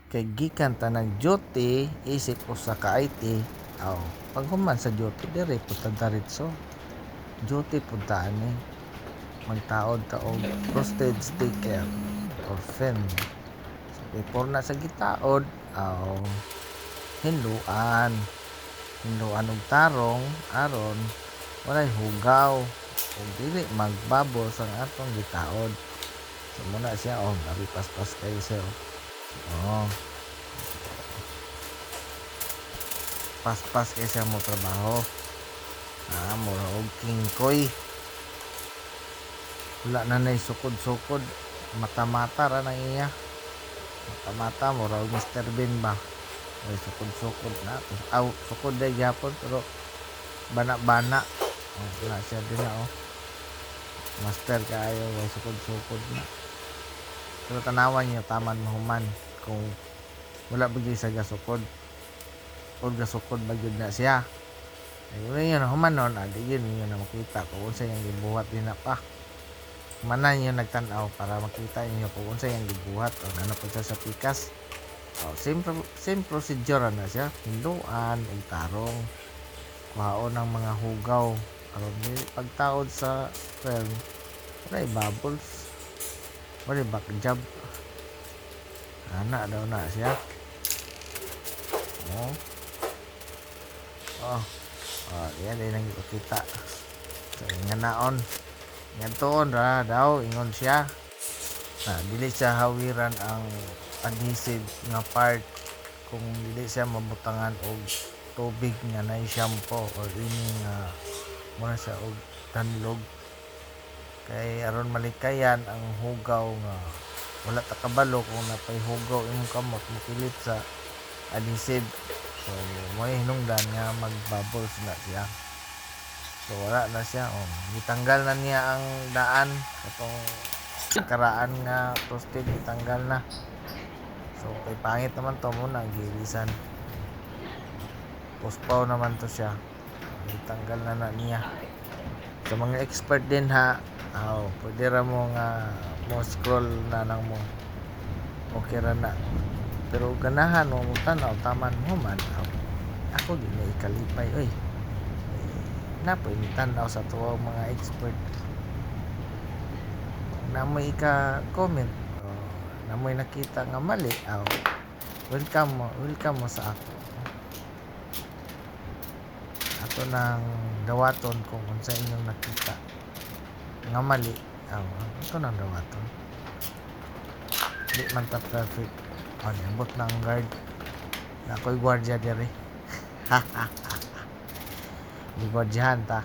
Kay gikan ta ng duty isip ko sa ka-IT. Aw, pag human sa duty dire punta diretso. Duty punta ani. Magtaod ta og roasted sticker or fin. So, before na sa gitaod, aw, hinluan. Hinluan og tarong aron walay hugaw ug dili magbabos ang atong gitaod. So muna siya labi paspas kayo siya. Oh, paspas kayo siya mo trabaho. Mura og kingkoy. Wala na nay sukod-sukod. Mata-mata ra na iya. Mata-mata mura og Mr. Bean ba. Ay sukod-sukod na. Sukod na gyapon pero bana-bana. Wala siya din na Master kayo way sukod-sukod na. Pero tanawan niyo taman mahuman kung wala bagay sa gasukod. O gasukod bagyod na siya. Ay yun human nun, di yun na makita kung unsa yung gibuhat din na pa. Manan yung nagtanaw para makita niyo kung unsa yung gibuhat o ano po siya sa pikas. Same procedure na siya. Hinduan, tarong, kuhaon ng mga hugaw. Aron pagtaod sa film, wala bubbles. Wala backjab. Ana daw na siya. Yan din ang ipakita. So, nga naon. Ngantoon ra daw, ingon siya. Dili siya hawiran ang adhesive nga part kung dili siya mabutangan og tubig nga nay shampoo or ini nga muna siya og tanlog. Kay aron malikayan ang hugaw nga wala ta kabalo kung napay hugaw imong kamot mukilit sa adhesive. So mo hinungdan nga magbubbles na siya. So wala na siya. Gitanggal na niya ang daan katong karaan nga toasted gitanggal na. So kay pangit naman to muna gilisan. Puspaw naman to siya. Gitanggal na niya. Sa mga expert din ha, pwede ra mo nga mo scroll na nang mo. Okay ra na. Pero ganahan mo tanaw taman mo man. Ako di na ikalipay oy. Napoy ni tanaw sa tuwa mga expert. Na mo ika-comment. Na mo nakita nga mali. Welcome mo sa ako. Ato nang dawaton kung unsa inyong nakita nga mali. Ito nang dawaton. Di man ta perfect. Nabot na ang guard. Na ako'y gwardiya diri. Di gwardyahan ta.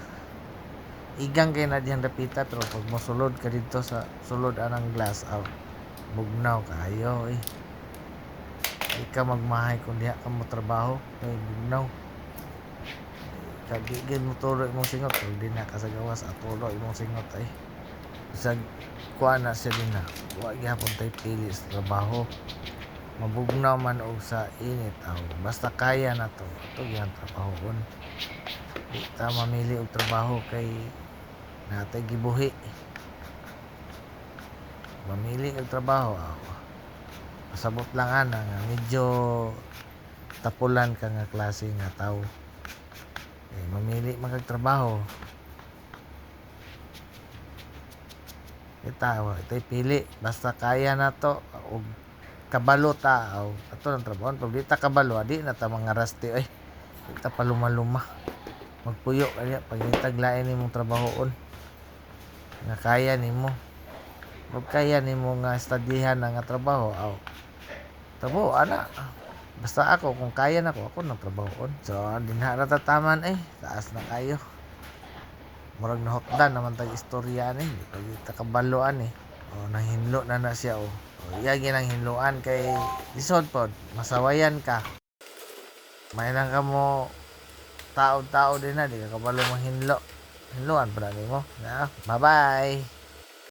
Igang kay na diyan dapita pero pag mosulod ka dito sa sulod anang glass bugnaw kayo Di ka magmahay kung diha ka mo trabaho kay bugnaw. Kagigil mo tulo imong singot pero di na kasagawas at tulo imong singot sa kuha na siya din na huwag yapon tayo pili sa trabaho mabugnaw man og sa init basta kaya na to ito yan trabahon di ta mamili og trabaho kay natay gibuhi mamili og trabaho pasabot lang ana nga medyo tapulan ka nga klase nga tao mamili magtrabaho ito'y pili basta kaya na to og kabalo ta ato ng trabaho pag di ta kabalo di na ta mga rasti di ta paluma-luma magpuyo kaya pag itaglain nimong trabahoon nga kaya nimo pag kaya nimo nga estadihan na nga trabaho trabaho ana basta ako kung kaya na ako nang trabahoon so dinha ra ta taman taas na kayo murag nahotdan naman tag istorya ni pag ta kabaloan nanghinlo na siya iyagi nang hinluan kay lisod pod masawayan ka may lang ka mo tao din na di ka kabalo mo hinluan pa nimo bye bye.